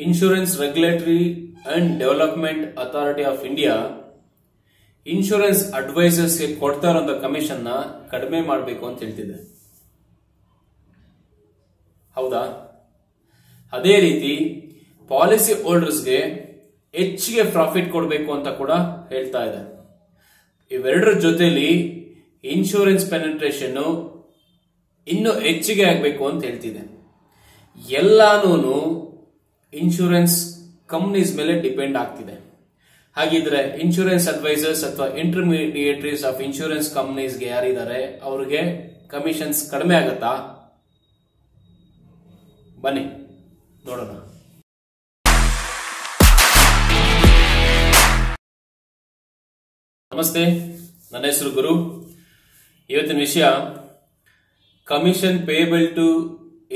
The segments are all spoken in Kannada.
Insurance regulatory and development authority of India insurance ಅಡ್ವೈಸರ್ಸ್ಗೆ ಕೊಡ್ತಾ ಇರೋ ಕಮಿಷನ್ ನ ಕಡಿಮೆ ಮಾಡಬೇಕು ಅಂತ ಹೇಳ್ತಿದೆ. ಹೌದಾ? ಅದೇ ರೀತಿ ಪಾಲಿಸಿ ಹೋಲ್ಡರ್ಸ್ಗೆ ಹೆಚ್ಚಿಗೆ ಪ್ರಾಫಿಟ್ ಕೊಡಬೇಕು ಅಂತ ಕೂಡ ಹೇಳ್ತಾ ಇದೆ. ಇವೆರಡರ ಜೊತೆಲಿ ಇನ್ಶೂರೆನ್ಸ್ ಪೆನೆಟ್ರೇಷನ್ ಇನ್ನು ಹೆಚ್ಚಿಗೆ ಆಗಬೇಕು ಅಂತ ಹೇಳ್ತಿದೆ. ಎಲ್ಲಾನು ಇನ್ಶೂರೆನ್ಸ್ ಕಂಪನೀಸ್ ಮೇಲೆ ಡಿಪೆಂಡ್ ಆಗ್ತಿದೆ. ಹಾಗಿದ್ರೆ ಇನ್ಶೂರೆನ್ಸ್ ಅಡ್ವೈಸರ್ಸ್ ಅಥವಾ ಇಂಟರ್ಮೀಡಿಯೇಟರೀಸ್ ಆಫ್ ಇನ್ಶೂರೆನ್ಸ್ ಕಂಪನೀಸ್ಗೆ ಯಾರಿದ್ದಾರೆ ಅವ್ರಿಗೆ ಕಮಿಷನ್ಸ್ ಕಡಿಮೆ ಆಗತ್ತಾ? ಬನ್ನಿ ನೋಡೋಣ. ನಮಸ್ತೆ, ನನ್ನ ಹೆಸರು ಗುರು. ಇವತ್ತಿನ ವಿಷಯ commission payable to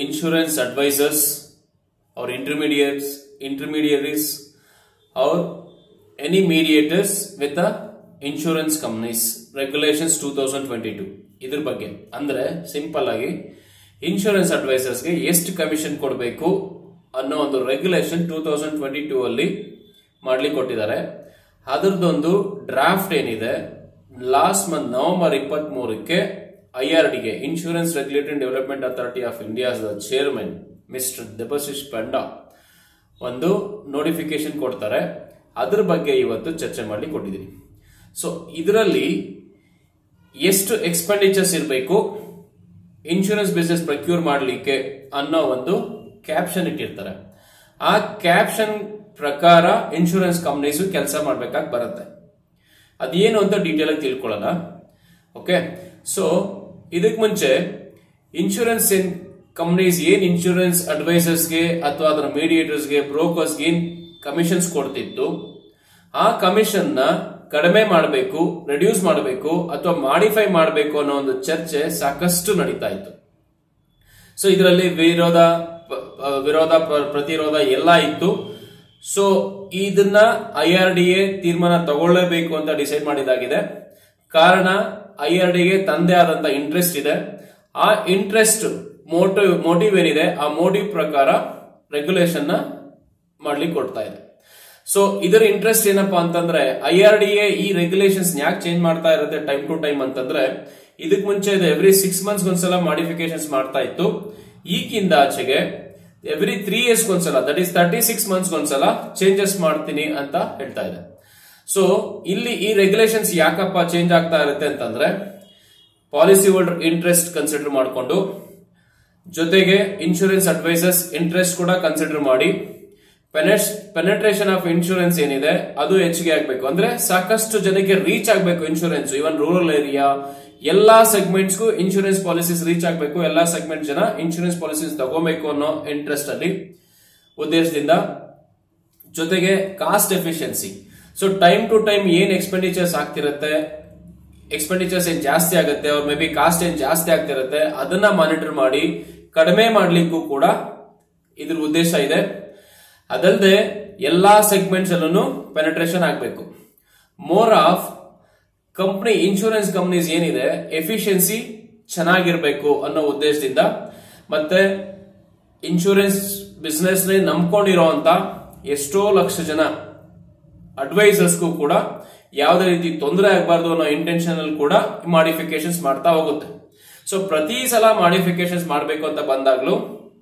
insurance advisers or intermediaries or any mediators with the insurance companies regulations 2022 ಇದ್ರ ಬಗ್ಗೆ. ಅಂದ್ರೆ ಸಿಂಪಲ್ ಆಗಿ ಇನ್ಶೂರೆನ್ಸ್ ಅಡ್ವೈಸರ್ಸ್ ಗೆ ಎಷ್ಟು ಕಮಿಷನ್ ಕೊಡಬೇಕು ಅನ್ನೋ ಒಂದು ರೆಗ್ಯುಲೇಷನ್ 2022 ಅಲ್ಲಿ ಮಾಡ್ಲಿಕ್ಕೆ ಕೊಟ್ಟಿದ್ದಾರೆ. ಅದರದೊಂದು ಡ್ರಾಫ್ಟ್ ಏನಿದೆ ಲಾಸ್ಟ್ ಮಂತ್ ನವೆಂಬರ್ 23ಕ್ಕೆ IRDಗೆ insurance regulatory and development authority of India chairman mister Debashish Panda ಒಂದು ನೋಟಿಫಿಕೇಶನ್ ಕೊಡ್ತಾರೆ. ಅದ್ರ ಬಗ್ಗೆ ಇವತ್ತು ಚರ್ಚೆ ಮಾಡಿ ಕೊಟ್ಟಿದ್ದೀನಿ. ಸೊ ಇದರಲ್ಲಿ ಎಷ್ಟು ಎಕ್ಸ್ಪೆಂಡಿಚರ್ಸ್ ಇರಬೇಕು ಇನ್ಶೂರೆನ್ಸ್ ಬಿಸ್ನೆಸ್ ಪ್ರಕ್ಯೂರ್ ಮಾಡಲಿಕ್ಕೆ ಅನ್ನೋ ಒಂದು ಕ್ಯಾಪ್ಷನ್ ಇಟ್ಟಿರ್ತಾರೆ. ಆ ಕ್ಯಾಪ್ಷನ್ ಪ್ರಕಾರ ಇನ್ಶೂರೆನ್ಸ್ ಕಂಪನೀಸ್ ಕೆಲಸ ಮಾಡಬೇಕಾಗಿ ಬರುತ್ತೆ. ಅದೇನು ಅಂತ ಡೀಟೇಲ್ ಆಗಿ ತಿಳ್ಕೊಳ್ಳೋಣ. ಓಕೆ, ಸೊ ಇದಕ್ ಮುಂಚೆ ಇನ್ಶೂರೆನ್ಸ್ ಕಂಪನೀಸ್ ಏನ್ ಇನ್ಶೂರೆನ್ಸ್ ಅಡ್ವೈಸರ್ಸ್ಗೆ ಅಥವಾ ಅದರ ಮೀಡಿಯೇಟರ್ಸ್ಗೆ ಬ್ರೋಕರ್ಸ್ಗೆ ಏನ್ ಕಮಿಷನ್ಸ್ ಕೊಡ್ತಿತ್ತು ಆ ಕಮಿಷನ್ ನ ಕಡಿಮೆ ಮಾಡಬೇಕು, ರೆಡ್ಯೂಸ್ ಮಾಡಬೇಕು ಅಥವಾ ಮಾಡಿಫೈ ಮಾಡಬೇಕು ಅನ್ನೋ ಒಂದು ಚರ್ಚೆ ಸಾಕಷ್ಟು ನಡೀತಾ ಇತ್ತು. ಸೊ ಇದರಲ್ಲಿ ವಿರೋಧ ಪ್ರತಿರೋಧ ಎಲ್ಲ ಇತ್ತು. ಸೊ ಇದನ್ನ IRDA ತೀರ್ಮಾನ ತಗೊಳ್ಳೇಬೇಕು ಅಂತ ಡಿಸೈಡ್ ಮಾಡಿದಾಗಿದೆ. ಕಾರಣ IRDಗೆ ತಂದೆ ಆದಂತ ಇಂಟ್ರೆಸ್ಟ್ ಇದೆ. ಆ ಇಂಟ್ರೆಸ್ಟ್ ಮೋಟಿವ್ ಏನಿದೆ ಆ ಮೋಟಿವ್ ಪ್ರಕಾರ ರೆಗ್ಯುಲೇಷನ್ ನ ಮಾಡ್ಲಿಕ್ಕೆ ಕೊಡ್ತಾ ಇದೆ. ಸೊ ಇದರ ಇಂಟ್ರೆಸ್ಟ್ ಏನಪ್ಪಾ ಅಂತಂದ್ರೆ IRDA ಈ ರೆಗ್ಯುಲೇಷನ್ಸ್ ಯಾಕೆ ಚೇಂಜ್ ಮಾಡ್ತಾ ಇರುತ್ತೆ ಟೈಮ್ ಟು ಟೈಮ್ ಅಂತಂದ್ರೆ ಇದಕ್ ಮುಂಚೆ ಇದೆ ಎವ್ರಿ 6 months ಒಂದ್ಸಲ ಮಾಡಿಫಿಕೇಶನ್ಸ್ ಮಾಡ್ತಾ ಇತ್ತು. ಈಗಿಂದ ಆಚೆಗೆ ಎವ್ರಿ 3 years ಒಂದ್ಸಲ, ದಟ್ ಈಸ್ 36 months ಒಂದ್ಸಲ ಚೇಂಜಸ್ ಮಾಡ್ತೀನಿ ಅಂತ ಹೇಳ್ತಾ ಇದೆ. ಸೊ ಇಲ್ಲಿ ಈ ರೆಗ್ಯುಲೇಷನ್ಸ್ ಯಾಕಪ್ಪ ಚೇಂಜ್ ಆಗ್ತಾ ಇರುತ್ತೆ ಅಂತಂದ್ರೆ ಪಾಲಿಸಿ ಹೋಲ್ಡರ್ ಇಂಟ್ರೆಸ್ಟ್ ಕನ್ಸಿಡರ್ ಮಾಡಿಕೊಂಡು ಜೊತೆಗೆ ಇನ್ಶೂರೆನ್ಸ್ ಅಡ್ವೈಸರ್ಸ್ ಇಂಟ್ರೆಸ್ಟ್ ಕೂಡ ಕನ್ಸಿಡರ್ ಮಾಡಿ ಪೆನೆಟ್ರೇಷನ್ ಆಫ್ ಇನ್ಶೂರೆನ್ಸ್ ಏನಿದೆ ಅದು ಹೆಚ್ಚಿಗೆ ಆಗ್ಬೇಕು. ಅಂದ್ರೆ ಸಾಕಷ್ಟು ಜನಕ್ಕೆ ರೀಚ್ ಆಗ್ಬೇಕು ಇನ್ಶೂರೆನ್ಸ್. ಇವನ್ ರೂರಲ್ ಏರಿಯಾ ಎಲ್ಲಾ ಸೆಗ್ಮೆಂಟ್ಸ್ಗೂ ಇನ್ಶೂರೆನ್ಸ್ ಪಾಲಿಸೀಸ್ ರೀಚ್ ಆಗ್ಬೇಕು. ಎಲ್ಲಾ ಸೆಗ್ಮೆಂಟ್ ಜನ ಇನ್ಶೂರೆನ್ಸ್ ಪಾಲಿಸೀಸ್ ತಗೋಬೇಕು ಅನ್ನೋ ಇಂಟ್ರೆಸ್ಟ್ ಅಲ್ಲಿ ಉದ್ದೇಶದಿಂದ. ಜೊತೆಗೆ cost efficiency. So time to time ಏನ್ ಎಕ್ಸ್ಪೆಂಡಿಚರ್ಸ್ ಆಗ್ತಿರುತ್ತೆ, ಎಕ್ಸ್ಪೆಂಡಿಚರ್ಸ್ ಏನ್ ಜಾಸ್ತಿ ಆಗುತ್ತೆ ಅವ್ರ ಮೇ ಬಿ ಕಾಸ್ಟ್ ಏನ್ ಜಾಸ್ತಿ ಆಗ್ತಿರುತ್ತೆ ಅದನ್ನ ಮಾನಿಟರ್ ಮಾಡಿ ಕಡಿಮೆ ಮಾಡ್ಲಿಕ್ಕೂ ಕೂಡ ಇದ್ರ ಉದ್ದೇಶ ಇದೆ. ಅದಲ್ಲದೆ ಎಲ್ಲಾ ಸೆಗ್ಮೆಂಟ್ಸ್ ಅಲ್ಲೂ ಪೆನೆಟ್ರೇಷನ್ ಆಗಬೇಕು. More of company insurance companies ಏನಿದೆ ಎಫಿಷಿಯನ್ಸಿ ಚೆನ್ನಾಗಿರ್ಬೇಕು ಅನ್ನೋ ಉದ್ದೇಶದಿಂದ ಮತ್ತೆ ಇನ್ಶೂರೆನ್ಸ್ ಬಿಸ್ನೆಸ್ ನಂಬ್ಕೊಂಡಿರೋಂತ ಎಷ್ಟೋ ಲಕ್ಷ ಜನ ಅಡ್ವೈಸರ್ಸ್ಗೂ ಕೂಡ ಯಾವುದೇ ರೀತಿ ತೊಂದರೆ ಆಗಬಾರ್ದು ಅನ್ನೋ ಇಂಟೆನ್ಷನ್ ಅಲ್ಲಿ ಕೂಡ ಮಾಡಿಫಿಕೇಶನ್ಸ್ ಮಾಡ್ತಾ ಹೋಗುತ್ತೆ. ಸೊ ಪ್ರತಿ ಸಲ ಮಾಡಿಫಿಕೇಶನ್ಸ್ ಮಾಡಬೇಕು ಅಂತ ಬಂದಾಗ್ಲೂ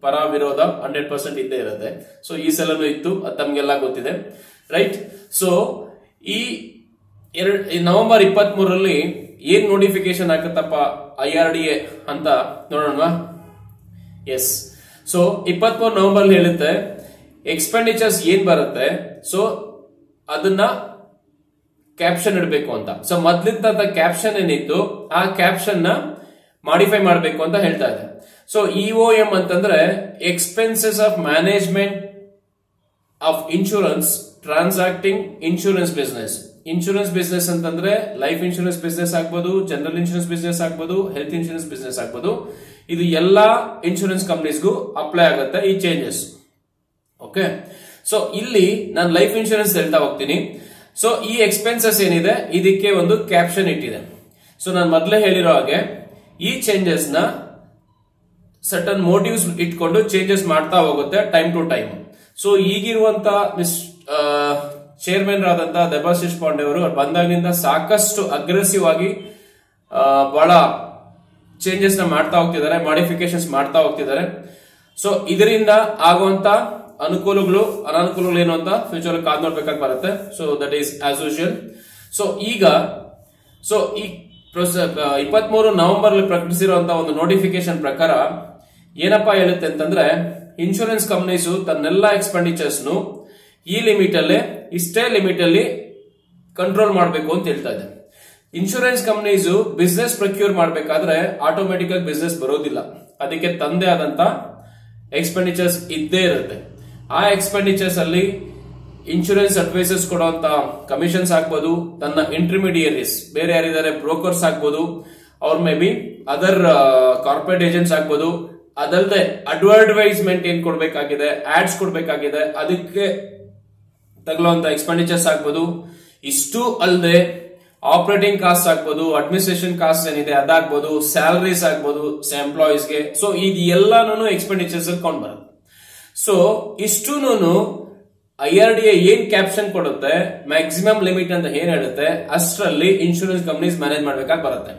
ಪರ ವಿರೋಧ 100% ಇದ್ದೇ ಇರುತ್ತೆ. ಸೊ ಈ ಸಲನೂ ಇತ್ತು, ಅದು ತಮ್ಗೆಲ್ಲ ಗೊತ್ತಿದೆ, ರೈಟ್? ಸೊ ಈ ನವೆಂಬರ್ 23ರಲ್ಲಿ ಏನ್ ನೋಟಿಫಿಕೇಶನ್ ಆಗುತ್ತಪ್ಪ IRDA ಅಂತ ನೋಡೋಣವಾ? ಎಸ್. ಸೊ 23 ನವೆಂಬರ್ ಹೇಳುತ್ತೆ ಎಕ್ಸ್ಪೆಂಡಿಚರ್ಸ್ ಏನ್ ಬರುತ್ತೆ ಸೊ ಅದನ್ನ ಕ್ಯಾಪ್ಷನ್ ಇಡಬೇಕು ಅಂತ. ಸೊ ಮೊದ್ಲಿದ್ದ ಕ್ಯಾಪ್ಷನ್ ಏನಿತ್ತು ಆ ಕ್ಯಾಪ್ಷನ್ ನ ಮಾಡಿಫೈ ಮಾಡಬೇಕು ಅಂತ ಹೇಳ್ತಾ ಇದೆ. ಸೊ EOM ಅಂತಂದ್ರೆ expenses of management of insurance ಟ್ರಾನ್ಸಾಕ್ಟಿಂಗ್ insurance business. Insurance business ಅಂತಂದ್ರೆ ಲೈಫ್ ಇನ್ಶೂರೆನ್ಸ್ ಬಿಸ್ನೆಸ್ ಆಗ್ಬೋದು, ಜನರಲ್ ಇನ್ಶೂರೆನ್ಸ್ ಬಿಸ್ನೆಸ್ ಆಗ್ಬೋದು, ಹೆಲ್ತ್ ಇನ್ಶೂರೆನ್ಸ್ ಬಿಸ್ನೆಸ್ ಆಗ್ಬೋದು. ಇದು ಎಲ್ಲಾ ಇನ್ಶೂರೆನ್ಸ್ ಕಂಪನೀಸ್ಗೂ ಅಪ್ಲೈ ಆಗುತ್ತೆ ಈ ಚೇಂಜಸ್. ಓಕೆ, ಸೊ ಇಲ್ಲಿ ನಾನು ಲೈಫ್ ಇನ್ಶೂರೆನ್ಸ್ ಹೇಳ್ತಾ ಹೋಗ್ತೀನಿ. ಸೊ ಈ ಎಕ್ಸ್ಪೆನ್ಸಸ್ ಏನಿದೆ ಇದಕ್ಕೆ ಒಂದು ಕ್ಯಾಪ್ಷನ್ ಇಟ್ಟಿದೆ. ಸೊ ನಾನು ಮೊದಲೇ ಹೇಳಿರೋ ಹಾಗೆ ಈ ಚೇಂಜಸ್ ನ ಸರ್ಟನ್ ಮೋಟಿವ್ಸ್ ಇಟ್ಕೊಂಡು ಚೇಂಜಸ್ ಮಾಡ್ತಾ ಹೋಗುತ್ತೆ ಟೈಮ್ ಟು ಟೈಮ್. ಸೊ ಈಗಿರುವಂತ ಚೇರ್ಮನ್ ಆದಂತ ದೇಬಾಶಿಸ್ ಪಾಂಡೆ ಅವರು ಬಂದಾಗಿನಿಂದ ಸಾಕಷ್ಟು ಅಗ್ರೆಸಿವ್ ಆಗಿ ಬಹಳ ಚೇಂಜಸ್ ನ ಮಾಡ್ತಾ ಹೋಗ್ತಿದ್ದಾರೆ, ಮಾಡಿಫಿಕೇಶನ್ಸ್ ಮಾಡ್ತಾ ಹೋಗ್ತಿದ್ದಾರೆ. ಸೊ ಇದರಿಂದ ಆಗುವಂತ ಅನುಕೂಲಗಳು ಅನಾನುಕೂಲಗಳು ಏನು ಅಂತ ಫ್ಯೂಚರ್ ಕಾದ್ ನೋಡ್ಬೇಕಾಗಿ ಬರುತ್ತೆ. So that is as usual. So ಈಗ ಈ 23 ನವೆಂಬರ್ ಪ್ರಕಟಿಸಿರುವಂತಹ ಒಂದು ನೋಟಿಫಿಕೇಶನ್ ಪ್ರಕಾರ ಏನಪ್ಪಾ ಹೇಳುತ್ತೆ ಅಂತಂದ್ರೆ, ಇನ್ಶೂರೆನ್ಸ್ ಕಂಪನೀಸ್ ತನ್ನೆಲ್ಲ ಎಕ್ಸ್ಪೆಂಡಿಚರ್ಸ್ ಈ ಲಿಮಿಟ್ ಅಲ್ಲೇ ಇಷ್ಟೇ ಲಿಮಿಟ್ ಅಲ್ಲಿ ಕಂಟ್ರೋಲ್ ಮಾಡಬೇಕು ಅಂತ ಹೇಳ್ತಾ ಇದೆ. ಇನ್ಶೂರೆನ್ಸ್ ಕಂಪನೀಸ್ ಬಿಸ್ನೆಸ್ ಪ್ರೊಕ್ಯೂರ್ ಮಾಡಬೇಕಾದ್ರೆ ಆಟೋಮೆಟಿಕ್ ಆಗಿ ಬಿಸ್ನೆಸ್ ಬರೋದಿಲ್ಲ, ಅದಕ್ಕೆ ತಂದೆ ಆದಂತ ಎಕ್ಸ್ಪೆಂಡಿಚರ್ಸ್ ಇದ್ದೇ ಇರುತ್ತೆ. ಆ ಎಕ್ಸ್ಪೆಂಡಿಚರ್ಸ್ ಅಲ್ಲಿ ಇನ್ಶೂರೆನ್ಸ್ ಅಡ್ವೈಸರ್ಸ್ ಕೊಡುವಂತ ಕಮಿಷನ್ಸ್ ಆಗ್ಬೋದು, ತನ್ನ ಇಂಟರ್ಮೀಡಿಯರೀಸ್ ಬೇರೆ ಯಾರಿದ್ದಾರೆ ಬ್ರೋಕರ್ಸ್ ಆಗ್ಬೋದು, ಅವ್ರ may be other corporate agents ಆಗ್ಬೋದು, ಅದಲ್ಲದೆ ಅಡ್ವರ್ಟೈಸ್ಮೆಂಟ್ ಏನ್ ಕೊಡ್ಬೇಕಾಗಿದೆ, ಆಡ್ಸ್ ಕೊಡ್ಬೇಕಾಗಿದೆ, ಅದಕ್ಕೆ ತಗಲುವಂತ ಎಕ್ಸ್ಪೆಂಡಿಚರ್ಸ್ ಆಗ್ಬೋದು. ಇಷ್ಟು ಅಲ್ಲದೆ ಆಪರೇಟಿಂಗ್ ಕಾಸ್ಟ್ ಆಗ್ಬೋದು, ಅಡ್ಮಿನಿಸ್ಟ್ರೇಷನ್ ಕಾಸ್ಟ್ ಏನಿದೆ ಅದಾಗ್ಬೋದು, ಸ್ಯಾಲರೀಸ್ ಆಗ್ಬೋದು ಎಂಪ್ಲಾಯೀಸ್ಗೆ. ಸೊ ಇದು ಎಲ್ಲಾನು ಎಕ್ಸ್ಪೆಂಡಿಚರ್ಸ್ ಅಲ್ಲಿ ಕೊಂಡು ಬರುತ್ತೆ. ಸೊ ಇಷ್ಟೂನು IRDA ಏನ್ ಕ್ಯಾಪ್ಷನ್ ಕೊಡುತ್ತೆ, ಮ್ಯಾಕ್ಸಿಮಮ್ ಲಿಮಿಟ್ ಅಂತ ಏನ್ ಹೇಳುತ್ತೆ, ಅಷ್ಟರಲ್ಲಿ ಇನ್ಶೂರೆನ್ಸ್ ಕಂಪನೀಸ್ ಮ್ಯಾನೇಜ್ ಮಾಡ್ಬೇಕಾಗಿ ಬರುತ್ತೆ.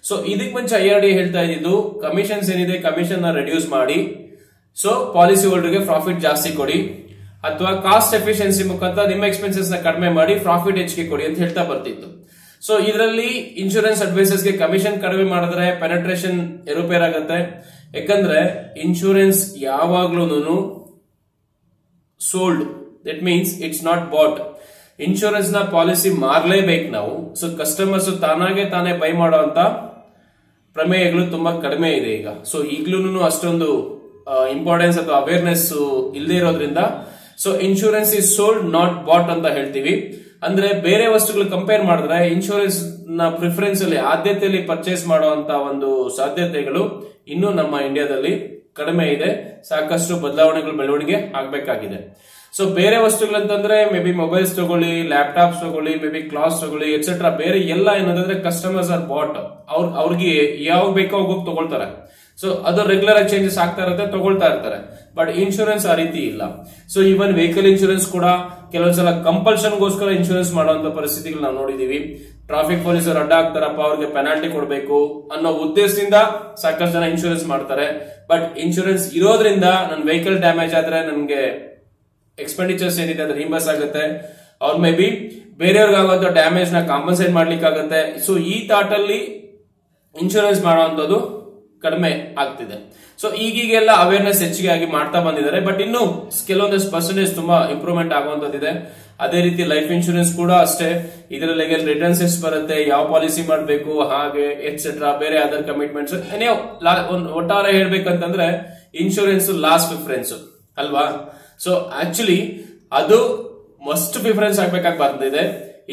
ಸೊ ಇದಕ್ ಮುಂಚೆ IRDA ಹೇಳ್ತಾ ಇದ್ದು ಕಮಿಷನ್ಸ್ ಏನಿದೆ ಕಮಿಷನ್ ನ ರೆಡ್ಯೂಸ್ ಮಾಡಿ, ಸೊ ಪಾಲಿಸಿ ಹೋಲ್ಡರ್ಗೆ ಪ್ರಾಫಿಟ್ ಜಾಸ್ತಿ ಕೊಡಿ, ಅಥವಾ ಕಾಸ್ಟ್ ಎಫಿಷಿಯನ್ಸಿ ಮುಖಾಂತರ ನಿಮ್ಮ ಎಕ್ಸ್ಪೆನ್ಸಸ್ ನ ಕಡಿಮೆ ಮಾಡಿ ಪ್ರಾಫಿಟ್ ಹೆಚ್ಚಿಗೆ ಕೊಡಿ ಅಂತ ಹೇಳ್ತಾ ಬರ್ತಿತ್ತು. ಸೊ ಇದರಲ್ಲಿ ಇನ್ಶೂರೆನ್ಸ್ ಅಡ್ವೈಸರ್ಸ್ ಗೆ ಕಮಿಷನ್ ಕಡಿಮೆ ಮಾಡಿದ್ರೆ ಪೆನೆಟ್ರೇಷನ್ ಏರುಪೇರಾಗತ್ತೆ. ಯಾಕಂದ್ರೆ ಇನ್ಶೂರೆನ್ಸ್ ಯಾವಾಗ್ಲೂ sold, that means it's not bought. Insurance ನ ಪಾಲಿಸಿ ಮಾರ್ಲೇಬೇಕು ನಾವು. ಸೊ ಕಸ್ಟಮರ್ಸ್ ತಾನೇ ಬೈ ಮಾಡುವಂತ ಪ್ರಮೇಯಗಳು ತುಂಬಾ ಕಡಿಮೆ ಇದೆ ಈಗ. ಸೊ ಈಗ್ಲೂ ಅಷ್ಟೊಂದು ಇಂಪಾರ್ಟೆನ್ಸ್ ಅಥವಾ ಅವೇರ್ನೆಸ್ ಇಲ್ಲದೆ ಇರೋದ್ರಿಂದ so insurance is sold not bought ಅಂತ ಹೇಳ್ತೀವಿ. ಅಂದ್ರೆ ಬೇರೆ ವಸ್ತುಗಳು ಕಂಪೇರ್ ಮಾಡಿದ್ರೆ ಇನ್ಶೂರೆನ್ಸ್ ನ ಪ್ರಿಫರೆನ್ಸ್ ಅಲ್ಲಿ ಆದ್ಯತೆಯಲ್ಲಿ ಪರ್ಚೇಸ್ ಮಾಡುವಂತ ಒಂದು ಸಾಧ್ಯತೆಗಳು ಇನ್ನು ನಮ್ಮ ಇಂಡಿಯಾದಲ್ಲಿ ಕಡಿಮೆ ಇದೆ. ಸಾಕಷ್ಟು ಬೆಳವಣಿಗೆ ಆಗ್ಬೇಕಾಗಿದೆ. ಸೊ ಬೇರೆ ವಸ್ತುಗಳಂತಂದ್ರೆ ಮೇ ಬಿ ಮೊಬೈಲ್ಸ್ ತಗೊಳ್ಳಿ, ಲ್ಯಾಪ್ಟಾಪ್ಸ್ ತಗೊಳ್ಳಿ, ಮೇ ಬಿ ಕ್ಲಾಸ್ ತಗೊಳ್ಳಿ ಎಕ್ಸೆಟ್ರಾ, ಬೇರೆ ಎಲ್ಲ ಏನಂದ್ರೆ ಕಸ್ಟಮರ್ಸ್ ಆರ್ ಬಾಟ್, ಅವ್ರಿಗೆ ಯಾವ ಬೇಕೋ ಹೋಗಿ ತಗೊಳ್ತಾರೆ. ಸೊ ಅದು ರೆಗ್ಯುಲರ್ ಆಗಿ ಚೇಂಜಸ್ ಆಗ್ತಾ ಇರುತ್ತೆ, ತಗೊಳ್ತಾ ಇರ್ತಾರೆ. ಬಟ್ ಇನ್ಶೂರೆನ್ಸ್ ಆ ರೀತಿ ಇಲ್ಲ. ಸೊ ಈವನ್ ವೆಹಿಕಲ್ ಇನ್ಶೂರೆನ್ಸ್ ಕೂಡ ಕೆಲವೊಂದ್ಸಲ ಕಂಪಲ್ಷನ್ಗೋಸ್ಕರ ಇನ್ಶೂರೆನ್ಸ್ ಮಾಡುವಂತ ಪರಿಸ್ಥಿತಿಗಳು ನಾವು ನೋಡಿದೀವಿ. ಟ್ರಾಫಿಕ್ ಪೊಲೀಸರು ಅಡ್ಡ ಆಗ್ತಾರಪ್ಪ, ಅವ್ರಿಗೆ ಪೆನಾಲ್ಟಿ ಕೊಡಬೇಕು ಅನ್ನೋ ಉದ್ದೇಶದಿಂದ ಸಾಕಷ್ಟು ಜನ ಇನ್ಶೂರೆನ್ಸ್ ಮಾಡ್ತಾರೆ. ಬಟ್ ಇನ್ಶೂರೆನ್ಸ್ ಇರೋದ್ರಿಂದ ನನ್ನ ವೆಹಿಕಲ್ ಡ್ಯಾಮೇಜ್ ಆದ್ರೆ ನನಗೆ ಎಕ್ಸ್ಪೆಂಡಿಚರ್ಸ್ ಏನಿದೆ ಅದು ರೀಂಬರ್ಸ್ ಆಗುತ್ತೆ. ಅವ್ರ ಮೇ ಬಿ ಬೇರೆಯವ್ರಿಗಾಗುವಂತ ಡ್ಯಾಮೇಜ್ ನ ಕಾಂಪನ್ಸೇಟ್ ಮಾಡ್ಲಿಕ್ಕೆ ಆಗುತ್ತೆ. ಸೊ ಈ ಥಾಟ್ ಅಲ್ಲಿ ಇನ್ಶೂರೆನ್ಸ್ ಮಾಡುವಂತದ್ದು ಕಡಿಮೆ ಆಗ್ತಿದೆ. ಸೊ ಈಗೀಗೆಲ್ಲ ಅವೇರ್ನೆಸ್ ಹೆಚ್ಚಿಗೆ ಆಗಿ ಮಾಡ್ತಾ ಬಂದಿದ್ದಾರೆ. ಬಟ್ ಇನ್ನು ಕೆಲವೊಂದಷ್ಟು ಪರ್ಸೆಂಟೇಜ್ ತುಂಬಾ ಇಂಪ್ರೂವ್ಮೆಂಟ್ ಆಗುವಂತದ್ದಿದೆ. ಅದೇ ರೀತಿ ಲೈಫ್ ಇನ್ಶೂರೆನ್ಸ್ ಕೂಡ ಅಷ್ಟೇ. ಇದರಲ್ಲಿ ರಿಟರ್ನ್ಸ್ ಎಷ್ಟು ಬರುತ್ತೆ, ಯಾವ ಪಾಲಿಸಿ ಮಾಡಬೇಕು, ಹಾಗೆ ಎಕ್ಸೆಟ್ರಾ, ಬೇರೆ ಅದರ್ ಕಮಿಟ್ಮೆಂಟ್ಸ್, ಒಟ್ಟಾರೆ ಹೇಳ್ಬೇಕಂತಂದ್ರೆ ಇನ್ಶೂರೆನ್ಸ್ ಲಾಸ್ಟ್ ಪ್ರಿಫರೆನ್ಸ್ ಅಲ್ವಾ. ಸೊ ಆಕ್ಚುಲಿ ಅದು ಮಸ್ಟ್ ಪ್ರಿಫರೆನ್ಸ್ ಆಗ್ಬೇಕಾಗಿ ಬರ್ತಿದೆ.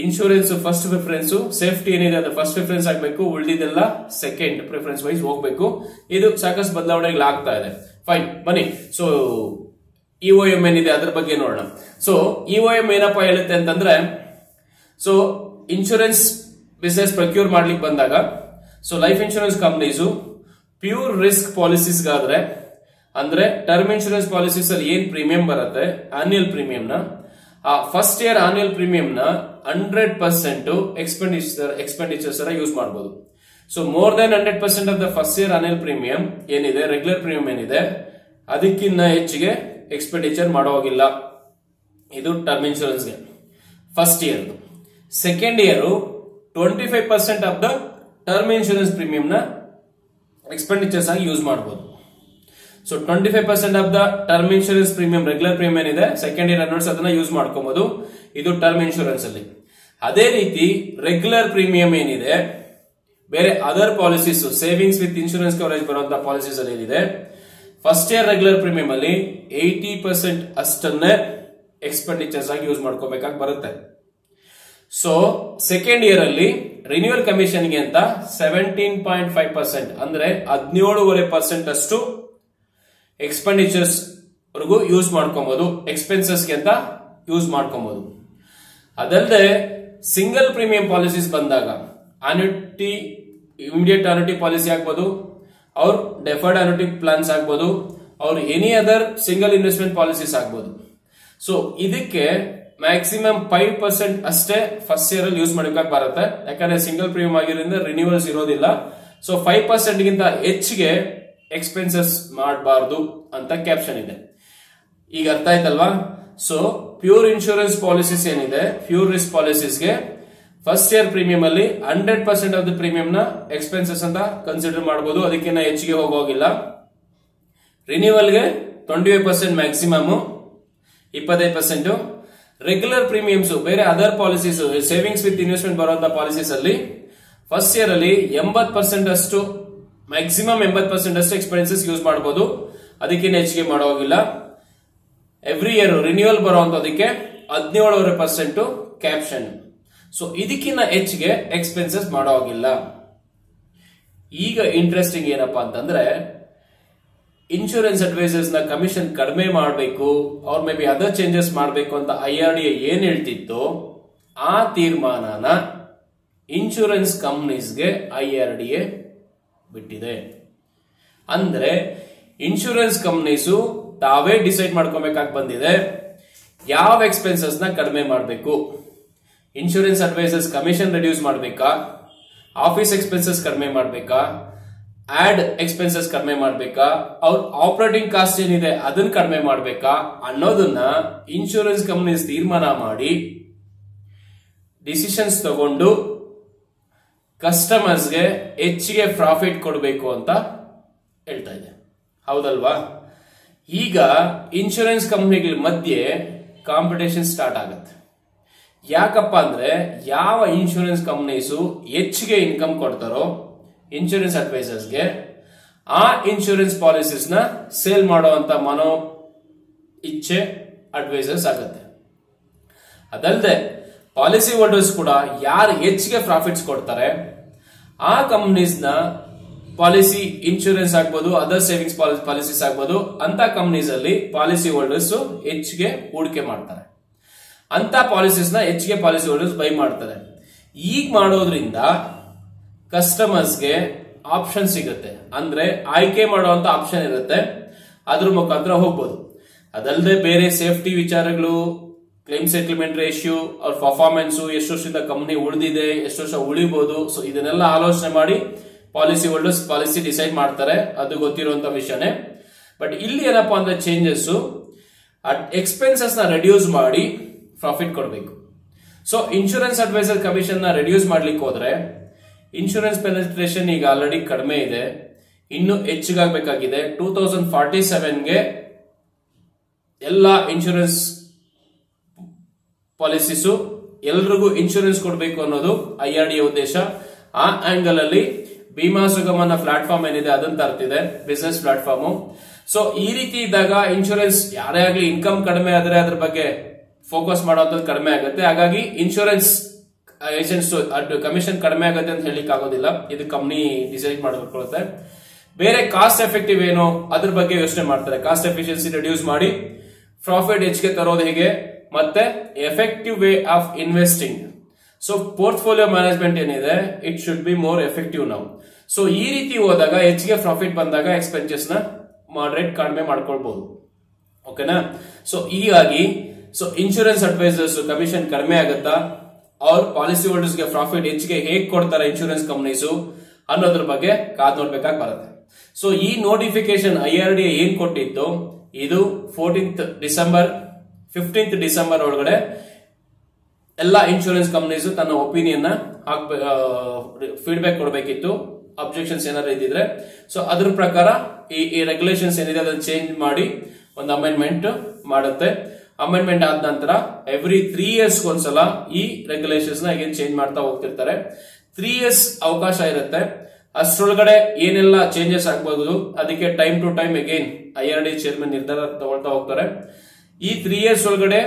ಇನ್ಶೂರೆನ್ಸ್ ಫಸ್ಟ್ ಪ್ರಿಫರೆನ್ಸ್, ಸೇಫ್ಟಿ ಏನಿದೆ ಅದು ಫಸ್ಟ್ ಪ್ರಿಫರೆನ್ಸ್ ಆಗಬೇಕು, ಉಳಿದಿದ್ದೆಲ್ಲ ಸೆಕೆಂಡ್ ಪ್ರಿಫರೆನ್ಸ್ ವೈಸ್ ಹೋಗ್ಬೇಕು. ಇದು ಸಾಕಷ್ಟು ಬದಲಾವಣೆಗಳು ಆಗ್ತಾ ಇದೆ. ಫೈನ್, ಬನ್ನಿ. ಸೊ EOM ಏನಿದೆ ಅದ್ರ ಬಗ್ಗೆ ನೋಡೋಣ. ಸೊ EOM ಏನಪ್ಪಾ ಹೇಳುತ್ತೆ ಅಂತಂದ್ರೆ, ಸೊ ಇನ್ಶೂರೆನ್ಸ್ ಬಿಸ್ನೆಸ್ ಪ್ರೊಕ್ಯೂರ್ ಮಾಡ್ಲಿಕ್ಕೆ ಬಂದಾಗ so life insurance companies pure risk ಪಾಲಿಸೀಸ್ಗಾದ್ರೆ, ಅಂದ್ರೆ ಟರ್ಮ್ ಇನ್ಶೂರೆನ್ಸ್ ಪಾಲಿಸೀಸ್ ಅಲ್ಲಿ ಏನ್ ಪ್ರೀಮಿಯಂ ಬರುತ್ತೆ ಆನ್ಯುಯಲ್ ಪ್ರೀಮಿಯಂ ನ, ಆ ಫಸ್ಟ್ ಇಯರ್ ಆನ್ಯುಯಲ್ ಪ್ರೀಮಿಯಂ ನ 100% ಎಕ್ಸ್ಪೆಂಡಿಚರ್ಸ್ ಯೂಸ್ ಮಾಡಬಹುದು. So more than 100% of the first year annual premium ಏನಿದೆ, ರೆಗ್ಯುಲರ್ ಪ್ರೀಮಿಯಂ ಏನಿದೆ, ಅದಕ್ಕಿಂತ ಹೆಚ್ಚಿಗೆ ಎಕ್ಸ್ಪೆಂಡಿಚರ್ ಮಾಡೋಗಿಲ್ಲ. ಇದು ಟರ್ಮ್ ಇನ್ಶೂರೆನ್ಸ್ ಗೆ first year. Second year 25% of the term insurance premium ನ ಎಕ್ಸ್ಪೆಂಡಿಚರ್ಸ್ ಆಗಿ ಯೂಸ್ ಮಾಡಬಹುದು. So 25% of the term insurance premium, regular premium ಏನಿದೆ ಸೆಕೆಂಡ್ ಇಯರ್ ಅನ್ವರ್ಸ್ ಅದನ್ನ ಯೂಸ್ ಮಾಡ್ಕೋಬಹುದು. ಇದು ಟರ್ಮ್ ಇನ್ಶೂರೆನ್ಸ್ ಅಲ್ಲಿ. ಅದೇ ರೀತಿ ರೆಗ್ಯುಲರ್ ಪ್ರೀಮಿಯಂ ಏನಿದೆ, ಬೇರೆ other policies, savings with insurance coverage ಬರುವಂತಹ ಪಾಲಿಸೀಸ್ ಅಲ್ಲಿ ಏನಿದೆ, ಫಸ್ಟ್ ಇಯರ್ ರೆಗ್ಯುಲರ್ ಪ್ರೀಮಿಯಂ ಅಲ್ಲಿ 80% ಅಷ್ಟನ್ನೇ ಎಕ್ಸ್ಪೆಂಡಿಚರ್ಸ್ ಆಗಿ ಯೂಸ್ ಮಾಡ್ಕೋಬೇಕಾಗಿ ಬರುತ್ತೆ. ಸೊ ಸೆಕೆಂಡ್ ಇಯರ್ ಅಲ್ಲಿ ರಿನ್ಯೂವಲ್ ಕಮಿಷನ್ ಗೆ ಅಂತ 17.5% ಅಂದ್ರೆ 17.5% ಅಷ್ಟು ಎಕ್ಸ್ಪೆಂಡಿಚರ್ಸ್ ವರೆಗೂ ಯೂಸ್ ಮಾಡ್ಕೊಬಹುದು, ಎಕ್ಸ್ಪೆನ್ಸಸ್ ಗೆ ಅಂತ ಯೂಸ್ ಮಾಡ್ಕೊಬಹುದು. ಅದಲ್ಲದೆ ಸಿಂಗಲ್ ಪ್ರೀಮಿಯಂ ಪಾಲಿಸೀಸ್ ಬಂದಾಗ ಅನ್ಯುಟಿ, ಇಮಿಡಿಯೇಟ್ ಅನ್ಯುಟಿ ಪಾಲಿಸಿ ಆಗ್ಬೋದು, ಅವ್ರ ಡೆಫರ್ಡ್ ಅನ್ಯುಟಿ ಪ್ಲಾನ್ಸ್ ಆಗ್ಬೋದು, ಅವ್ರ any other single investment policies ಆಗ್ಬೋದು. ಸೊ ಇದಕ್ಕೆ ಮ್ಯಾಕ್ಸಿಮಮ್ 5% ಅಷ್ಟೇ ಫಸ್ಟ್ ಇಯರ್ ಅಲ್ಲಿ ಯೂಸ್ ಮಾಡಬೇಕಾಗಿ ಬರುತ್ತೆ, ಯಾಕಂದ್ರೆ ಸಿಂಗಲ್ ಪ್ರೀಮಿಯಂ ಆಗಿರೋದ್ರಿಂದ ರಿನ್ಯೂವಲ್ಸ್ ಇರೋದಿಲ್ಲ. ಸೊ 5% ಗಿಂತ ಹೆಚ್ಚಿಗೆ ಎಕ್ಸ್ಪೆನ್ಸಸ್ ಮಾಡಬಾರ್ದು ಅಂತ ಕ್ಯಾಪ್ಷನ್ ಇದೆ. ಈಗ ಅರ್ಥ ಆಯ್ತಲ್ವಾ? ಸೊ ಪ್ಯೂರ್ ಇನ್ಶೂರೆನ್ಸ್ ಪಾಲಿಸೀಸ್ ಏನಿದೆ, ಪ್ಯೂರ್ ರಿಸ್ಕ್ ಪಾಲಿಸೀಸ್ಗೆ ಫಸ್ಟ್ ಇಯರ್ ಪ್ರೀಮಿಯಂ ಅಲ್ಲಿ 100% ಆಫ್ ದ ಪ್ರೀಮಿಯಂ ನ ಎಕ್ಸ್ಪೆನ್ಸಸ್ ಅಂತ ಕನ್ಸಿಡರ್ ಮಾಡಬಹುದು, ಅದಕ್ಕಿಂತ ಹೆಚ್ಚಿಗೆ ಹೋಗೋಗಿಲ್ಲ. ರಿನ್ಯೂವಲ್ಗೆ 25% ಮ್ಯಾಕ್ಸಿಮಮ್, 25%. ರೆಗ್ಯುಲರ್ ಪ್ರೀಮಿಯಮ್ಸ್ ಬೇರೆ other policies, savings with investment ಬರುವಂತಹ ಪಾಲಿಸೀಸ್ ಅಲ್ಲಿ ಫಸ್ಟ್ ಇಯರ್ ಅಲ್ಲಿ 80% ಅಷ್ಟು, ಮ್ಯಾಕ್ಸಿಮಮ್ 80% ಅಷ್ಟು ಎಕ್ಸ್ಪೆನ್ಸಸ್ ಯೂಸ್ ಮಾಡಬಹುದು, ಅದಕ್ಕಿಂತ ಹೆಚ್ಚಿಗೆ ಮಾಡೋಗಿಲ್ಲ. ಎವ್ರಿ ಇಯರ್ ರಿನ್ಯೂವಲ್ ಬರುವಂತದಕ್ಕೆ 17% ಕ್ಯಾಪ್ಷನ್. ಸೊ ಇದಕ್ಕಿಂತ ಹೆಚ್ಚಿಗೆ ಎಕ್ಸ್ಪೆನ್ಸಸ್ ಮಾಡೋಗಿಲ್ಲ. ಈಗ ಇಂಟ್ರೆಸ್ಟಿಂಗ್ ಏನಪ್ಪಾ ಅಂತಂದ್ರೆ, ಇನ್ಶೂರೆನ್ಸ್ ಅಡ್ವೈಸರ್ಸ್ ನ ಕಮಿಷನ್ ಕಡಿಮೆ ಮಾಡಬೇಕು, ಅವ್ರ ಮೇ ಬಿ ಅದರ್ ಚೇಂಜಸ್ ಮಾಡಬೇಕು ಅಂತ IRDA ಏನ್ ಹೇಳ್ತಿತ್ತು, ಆ ತೀರ್ಮಾನನ ಇನ್ಶೂರೆನ್ಸ್ ಕಂಪನೀಸ್ಗೆ IRDA ಬಿಟ್ಟಿದೆ. ಅಂದ್ರೆ ಇನ್ಶೂರೆನ್ಸ್ ಕಂಪನೀಸು ತಾವೇ ಡಿಸೈಡ್ ಮಾಡ್ಕೋಬೇಕಾಗಿ ಬಂದಿದೆ ಯಾವ ಎಕ್ಸ್ಪೆನ್ಸಸ್ ನ ಕಡಿಮೆ ಮಾಡಬೇಕು. ಇನ್ಶೂರೆನ್ಸ್ ಅಡ್ವೈಸರ್ಸ್ ಕಮಿಷನ್ ರಿಡ್ಯೂಸ್ ಮಾಡಬೇಕಾ, ಆಫೀಸ್ ಎಕ್ಸ್ಪೆನ್ಸಸ್ ಕಡಿಮೆ ಮಾಡಬೇಕಾ, ಆಡ್ ಎಕ್ಸ್ಪೆನ್ಸಸ್ ಕಡಿಮೆ ಮಾಡಬೇಕಾ, ಅವ್ರ ಆಪರೇಟಿಂಗ್ ಕಾಸ್ಟ್ ಏನಿದೆ ಅದನ್ನ ಕಡಿಮೆ ಮಾಡಬೇಕಾ ಅನ್ನೋದನ್ನ ಇನ್ಶೂರೆನ್ಸ್ ಕಂಪನೀಸ್ ತೀರ್ಮಾನ ಮಾಡಿ ಡಿಸಿಷನ್ಸ್ ತಗೊಂಡು ಕಸ್ಟಮರ್ಸ್ಗೆ ಹೆಚ್ಚಿಗೆ ಪ್ರಾಫಿಟ್ ಕೊಡಬೇಕು ಅಂತ ಹೇಳ್ತಾ ಇದೆ. ಹೌದಲ್ವಾ? ಈಗ ಇನ್ಶೂರೆನ್ಸ್ ಕಂಪನಿಗಳ ಮಧ್ಯೆ ಕಾಂಪಿಟೇಷನ್ ಸ್ಟಾರ್ಟ್ ಆಗುತ್ತೆ. ಯಾಕಪ್ಪ ಅಂದ್ರೆ, ಯಾವ ಇನ್ಶೂರೆನ್ಸ್ ಕಂಪನೀಸು ಹೆಚ್ಚಿಗೆ ಇನ್ಕಮ್ ಕೊಡ್ತಾರೋ ಇನ್ಶೂರೆನ್ಸ್ ಅಡ್ವೈಸರ್ಸ್ಗೆ, ಆ ಇನ್ಶೂರೆನ್ಸ್ ಪಾಲಿಸೀಸ್ ನ ಸೇಲ್ ಮಾಡುವಂತ ಮನೋ ಇಚ್ಛೆ ಅಡ್ವೈಸರ್ಸ್ ಆಗುತ್ತೆ. ಅದಲ್ಲದೆ ಪಾಲಿಸಿ ಹೋಲ್ಡರ್ಸ್ ಕೂಡ ಯಾರು ಹೆಚ್ಚಿಗೆ ಪ್ರಾಫಿಟ್ಸ್ ಕೊಡ್ತಾರೆ ಆ ಕಂಪನೀಸ್ ನ ಪಾಲಿಸಿ, ಇನ್ಶೂರೆನ್ಸ್ ಆಗ್ಬೋದು, ಅದರ್ ಸೇವಿಂಗ್ಸ್ ಪಾಲಿಸೀಸ್ ಆಗ್ಬೋದು, ಅಂತ ಕಂಪನೀಸ್ ಅಲ್ಲಿ ಪಾಲಿಸಿ ಹೋಲ್ಡರ್ಸ್ ಹೆಚ್ಚಿಗೆ ಹೂಡಿಕೆ ಮಾಡ್ತಾರೆ. ಅಂತ ಪಾಲಿಸೀಸ್ ನ ಹೆಚ್ಚಿಗೆ ಪಾಲಿಸಿ ಹೋಲ್ಡರ್ಸ್ ಬೈ ಮಾಡ್ತಾರೆ. ಈಗ ಮಾಡೋದ್ರಿಂದ ಕಸ್ಟಮರ್ಸ್ಗೆ ಆಪ್ಷನ್ ಸಿಗುತ್ತೆ, ಅಂದ್ರೆ ಆಯ್ಕೆ ಮಾಡುವಂತ ಆಪ್ಷನ್ ಇರುತ್ತೆ, ಅದ್ರ ಮುಖಾಂತರ ಹೋಗ್ಬೋದು. ಅದಲ್ಲದೆ ಬೇರೆ ಸೇಫ್ಟಿ ವಿಚಾರಗಳು, ಕ್ಲೈಮ್ ಸೆಟಲ್ಮೆಂಟ್ ರೇಷಿಯೋ, ಅವ್ರ ಪರ್ಫಾರ್ಮೆನ್ಸ್, ಎಷ್ಟು ವರ್ಷದ ಕಂಪನಿ ಉಳಿದಿದೆ, ಎಷ್ಟು ವರ್ಷ ಉಳಿಬಹುದು, ಸೊ ಇದನ್ನೆಲ್ಲ ಆಲೋಚನೆ ಮಾಡಿ ಪಾಲಿಸಿ ಹೋಲ್ಡರ್ಸ್ ಪಾಲಿಸಿ ಡಿಸೈಡ್ ಮಾಡ್ತಾರೆ, ಅದು ಗೊತ್ತಿರುವಂತ ವಿಷಯನೇ. ಬಟ್ ಇಲ್ಲಿ ಏನಪ್ಪಾ ಅಂದ್ರೆ ಚೇಂಜಸ್, ಎಕ್ಸ್ಪೆನ್ಸಸ್ ನ ರೆಡ್ಯೂಸ್ ಮಾಡಿ ಪ್ರಾಫಿಟ್ ಕೊಡಬೇಕು. ಸೊ ಇನ್ಶೂರೆನ್ಸ್ ಅಡ್ವೈಸರ್ ಕಮಿಷನ್ ನ ರೆಡ್ಯೂಸ್ ಮಾಡ್ಲಿಕ್ಕೆ ಹೋದ್ರೆ ಇನ್ಶೂರೆನ್ಸ್ ಪೆನೆಟ್ರೇಷನ್ ಈಗ ಆಲ್ರೆಡಿ ಕಡಿಮೆ ಇದೆ, ಇನ್ನು ಹೆಚ್ಚಿಗಾಗಬೇಕಾಗಿದೆ. 2047ಗೆ ಎಲ್ಲ ಇನ್ಶೂರೆನ್ಸ್ ಪಾಲಿಸೀಸು ಎಲ್ರಿಗೂ ಇನ್ಶೂರೆನ್ಸ್ ಕೊಡಬೇಕು ಅನ್ನೋದು IRDA ಉದ್ದೇಶ. ಆ ಆಂಗಲ್ ಅಲ್ಲಿ ಭೀಮಾ ಸುಗಮನ ಪ್ಲಾಟ್ಫಾರ್ಮ್ ಏನಿದೆ ಅದನ್ನ ತರ್ತಿದೆ, ಬಿಸಿನೆಸ್ ಪ್ಲಾಟ್ಫಾರ್ಮ್. ಸೊ ಈ ರೀತಿ ಇದ್ದಾಗ ಇನ್ಶೂರೆನ್ಸ್ ಯಾರೇ ಆಗಲಿ ಇನ್ಕಮ್ ಕಡಿಮೆ ಆದ್ರೆ ಅದ್ರ ಬಗ್ಗೆ ಫೋಕಸ್ ಮಾಡುವಂತದ್ದು ಕಡಿಮೆ ಆಗುತ್ತೆ. ಹಾಗಾಗಿ ಇನ್ಶೂರೆನ್ಸ್ ಏಜೆಂಟ್ಸ್ ಕಮಿಷನ್ ಕಡಿಮೆ ಆಗುತ್ತೆ ಅಂತ ಹೇಳಿಕ್ ಆಗೋದಿಲ್ಲ, ಇದು ಕಂಪನಿ ಡಿಸೈಡ್ ಮಾಡ್ಕೊಳ್ಳುತ್ತೆ. ಬೇರೆ ಕಾಸ್ಟ್ ಎಫೆಕ್ಟಿವ್ ಏನೋ ಅದ್ರ ಬಗ್ಗೆ ಯೋಚನೆ ಮಾಡ್ತಾರೆ. ಕಾಸ್ಟ್ ಎಫಿಷಿಯನ್ಸಿ ರಿಡ್ಯೂಸ್ ಮಾಡಿ ಪ್ರಾಫಿಟ್ ಹೆಚ್ಚಿಗೆ ತರೋದು ಹೇಗೆ, ಮತ್ತೆ effective way of investing. So portfolio management ಏನಿದೆ, it should be more effective now. So ಈ ರೀತಿ ಹೋದಾಗ ಹೆಚ್ಚಿಗೆ ಪ್ರಾಫಿಟ್ ಬಂದಾಗ ಎಕ್ಸ್ಪೆನ್ಸಸ್ ನ ಮಾಡರೇಟ್ ಕಡಿಮೆ ಮಾಡ್ಕೊಳ್ಬಹುದು. ಓಕೆನಾ? ಸೊ ಹೀಗಾಗಿ ಇನ್ಶೂರೆನ್ಸ್ ಅಡ್ವೈಸರ್ಸ್ ಕಮಿಷನ್ ಕಡಿಮೆ ಆಗುತ್ತಾ, ಅವ್ರ ಪಾಲಿಸಿ ಹೋಲ್ಡರ್ಸ್ ಗೆ ಪ್ರಾಫಿಟ್ ಹೆಚ್ಚಿಗೆ ಹೇಗೆ ಕೊಡ್ತಾರೆ ಇನ್ಶೂರೆನ್ಸ್ ಕಂಪನೀಸ್ ಅನ್ನೋದ್ರ ಬಗ್ಗೆ ಕಾದ್ ನೋಡ್ಬೇಕಾಗಿ ಬರುತ್ತೆ. ಸೊ ಈ ನೋಟಿಫಿಕೇಶನ್ IRDA ಏನ್ ಕೊಟ್ಟಿತ್ತು, ಇದು 15th ಡಿಸೆಂಬರ್ ಒಳಗಡೆ ಎಲ್ಲ ಇನ್ಶೂರೆನ್ಸ್ ಕಂಪನೀಸ್ ತನ್ನ ಒಪಿನಿಯನ್ ಫೀಡ್ಬ್ಯಾಕ್ ಕೊಡಬೇಕಿತ್ತು, ಅಬ್ಜೆಕ್ಷನ್ಸ್ ಏನಾದ್ರು ಇದ್ದಿದ್ರೆ. ಸೊ ಅದ್ರ ಪ್ರಕಾರ ಈ ರೆಗ್ಯುಲೇಷನ್ಸ್ ಏನಿದೆ ಅದನ್ನ ಚೇಂಜ್ ಮಾಡಿ ಒಂದು ಅಮೆಂಡ್ಮೆಂಟ್ ಮಾಡುತ್ತೆ. ಅಮೆಂಡ್ಮೆಂಟ್ ಆದ ನಂತರ ಎವ್ರಿ 3 years ಒಂದ್ಸಲ ಈ ರೆಗ್ಯುಲೇಷನ್ಸ್ ನ ಅಗೇನ್ ಚೇಂಜ್ ಮಾಡ್ತಾ ಹೋಗ್ತಿರ್ತಾರೆ. 3 years ಅವಕಾಶ ಇರುತ್ತೆ, ಅಷ್ಟರೊಳಗಡೆ ಏನೆಲ್ಲ ಚೇಂಜಸ್ ಆಗಬಹುದು ಅದಕ್ಕೆ time to time again IRDA chairman ನಿರ್ಧಾರ ತಗೊಳ್ತಾ ಹೋಗ್ತಾರೆ. ಈ 3 years ಒಳಗಡೆ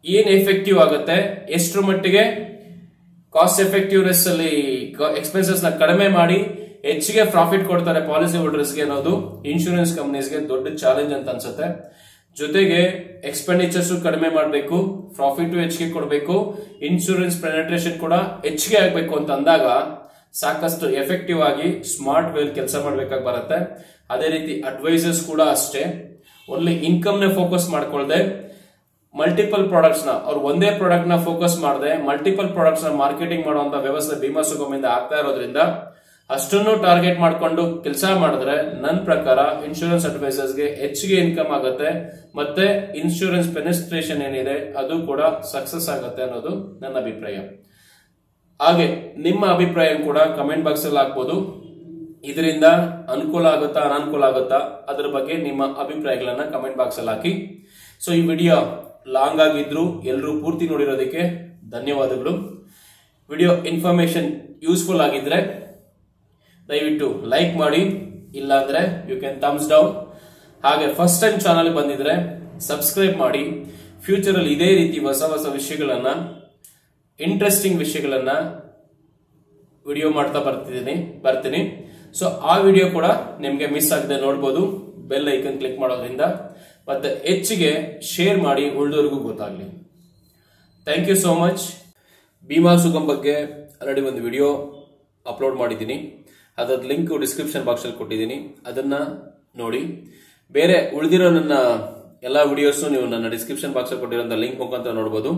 ಏನ್ ಎಫೆಕ್ಟಿವ್ ಆಗುತ್ತೆ, ಎಷ್ಟರ ಮಟ್ಟಿಗೆ ಕಾಸ್ಟ್ ಎಫೆಕ್ಟಿವ್ನೆಸ್ ಅಲ್ಲಿ ಎಕ್ಸ್ಪೆನ್ಸಸ್ ನ ಕಡಿಮೆ ಮಾಡಿ ಹೆಚ್ಚಿಗೆ ಪ್ರಾಫಿಟ್ ಕೊಡ್ತಾರೆ ಪಾಲಿಸಿ ಹೋಲ್ಡರ್ಸ್ಗೆ ಅನ್ನೋದು ಇನ್ಶೂರೆನ್ಸ್ ಕಂಪನೀಸ್ಗೆ ದೊಡ್ಡ ಚಾಲೆಂಜ್ ಅಂತ ಅನ್ಸುತ್ತೆ. ಜೊತೆಗೆ ಎಕ್ಸ್ಪೆಂಡಿಚರ್ಸ್ ಕಡಿಮೆ ಮಾಡಬೇಕು, ಪ್ರಾಫಿಟ್ ಹೆಚ್ಚಿಗೆ ಕೊಡಬೇಕು, ಇನ್ಶೂರೆನ್ಸ್ ಪೆನೆಟ್ರೇಷನ್ ಕೂಡ ಹೆಚ್ಚಿಗೆ ಆಗಬೇಕು ಅಂತ ಅಂದಾಗ ಸಾಕಷ್ಟು ಎಫೆಕ್ಟಿವ್ ಆಗಿ ಸ್ಮಾರ್ಟ್ ವೇಲ್ ಕೆಲಸ ಮಾಡಬೇಕಾಗಿ ಬರುತ್ತೆ. ಅದೇ ರೀತಿ ಅಡ್ವೈಸರ್ಸ್ ಕೂಡ ಅಷ್ಟೇ, ಓನ್ಲಿ ಇನ್ಕಮ್ ನೇ ಫೋಕಸ್ ಮಾಡ್ಕೊಳ್ದೆ ಮಲ್ಟಿಪಲ್ ಪ್ರಾಡಕ್ಟ್ಸ್ ನ ಅವ್ರು ಒಂದೇ ಪ್ರಾಡಕ್ಟ್ ನ ಫೋಕಸ್ ಮಾಡದೆ ಮಲ್ಟಿಪಲ್ ಪ್ರಾಡಕ್ಟ್ಸ್ ನ ಮಾರ್ಕೆಟಿಂಗ್ ಮಾಡುವಂತ ವ್ಯವಸ್ಥೆ ಭೀಮಾ ಸುಗಮಿಂದ ಆಗ್ತಾ ಇರೋದ್ರಿಂದ ಅಷ್ಟನ್ನು ಟಾರ್ಗೆಟ್ ಮಾಡ್ಕೊಂಡು ಕೆಲಸ ಮಾಡಿದ್ರೆ ನನ್ನ ಪ್ರಕಾರ ಇನ್ಶೂರೆನ್ಸ್ ಅಡ್ವೈಸರ್ಸ್ ಗೆ ಹೆಚ್ಚಿಗೆ ಇನ್ಕಮ್ ಆಗುತ್ತೆ ಮತ್ತೆ ಇನ್ಶೂರೆನ್ಸ್ ಪೆನೆಸ್ಟ್ರೇಷನ್ ಏನಿದೆ ಅದು ಕೂಡ ಸಕ್ಸಸ್ ಆಗುತ್ತೆ ಅನ್ನೋದು ನನ್ನ ಅಭಿಪ್ರಾಯ. ಹಾಗೆ ನಿಮ್ಮ ಅಭಿಪ್ರಾಯ ಕೂಡ ಕಮೆಂಟ್ ಬಾಕ್ಸ್ ಅಲ್ಲಿ ಹಾಕ್ಬೋದು. ಇದರಿಂದ ಅನುಕೂಲ ಆಗುತ್ತಾ ಅನಾನುಕೂಲ ಆಗುತ್ತಾ ಅದ್ರ ಬಗ್ಗೆ ನಿಮ್ಮ ಅಭಿಪ್ರಾಯಗಳನ್ನ ಕಮೆಂಟ್ ಬಾಕ್ಸ್ ಅಲ್ಲಿ ಹಾಕಿ. ಸೊ ಈ ವಿಡಿಯೋ ಲಾಂಗ್ ಆಗಿದ್ರು ಎಲ್ಲರೂ ಪೂರ್ತಿ ನೋಡಿರೋದಕ್ಕೆ ಧನ್ಯವಾದಗಳು. ವಿಡಿಯೋ ಇನ್ಫಾರ್ಮೇಶನ್ ಯೂಸ್ಫುಲ್ ಆಗಿದ್ರೆ ದಯವಿಟ್ಟು ಲೈಕ್ ಮಾಡಿ, ಇಲ್ಲ ಅಂದ್ರೆ ಯು ಕ್ಯಾನ್ ಥಮ್ಸ್ ಡೌನ್. ಹಾಗೆ ಫಸ್ಟ್ ಟೈಮ್ ಚಾನಲ್ ಬಂದಿದ್ರೆ ಸಬ್ಸ್ಕ್ರೈಬ್ ಮಾಡಿ. ಫ್ಯೂಚರ್ ಅಲ್ಲಿ ಇದೇ ರೀತಿ ಹೊಸ ಹೊಸ ವಿಷಯಗಳನ್ನ, ಇಂಟ್ರೆಸ್ಟಿಂಗ್ ವಿಷಯಗಳನ್ನ ವಿಡಿಯೋ ಮಾಡ್ತಾ ಬರ್ತೀನಿ. ಸೊ ಆ ವಿಡಿಯೋ ಕೂಡ ನಿಮ್ಗೆ ಮಿಸ್ ಆಗದೆ ನೋಡಬಹುದು. ಬೆಲ್ ಐಕನ್ ಕ್ಲಿಕ್ ಮಾಡೋದ್ರಿಂದ ಮತ್ತೆ ಹೆಚ್ಚಿಗೆ ಶೇರ್ ಮಾಡಿ ಉಳಿದವರಿಗೂ ಗೊತ್ತಾಗ್ಲಿ. Thank you so much. Bima Sugam ಬಗ್ಗೆ ಆಲ್ರೆಡಿ ಒಂದು ವಿಡಿಯೋ ಅಪ್ಲೋಡ್ ಮಾಡಿದ್ದೀನಿ. ಅದರ ಲಿಂಕ್ ಡಿಸ್ಕ್ರಿಪ್ಷನ್ ಬಾಕ್ಸ್ ಅಲ್ಲಿ ಕೊಟ್ಟಿದ್ದೀನಿ, ಅದನ್ನ ನೋಡಿ. ಬೇರೆ ಉಳಿದಿರೋ ನನ್ನ ಎಲ್ಲಾ ವಿಡಿಯೋಸ್ ನೀವು ನನ್ನ ಡಿಸ್ಕ್ರಿಪ್ಷನ್ ಬಾಕ್ಸ್ ಅಲ್ಲಿ ಕೊಟ್ಟಿರೋ ಲಿಂಕ್ ಮುಖಾಂತರ ನೋಡಬಹುದು.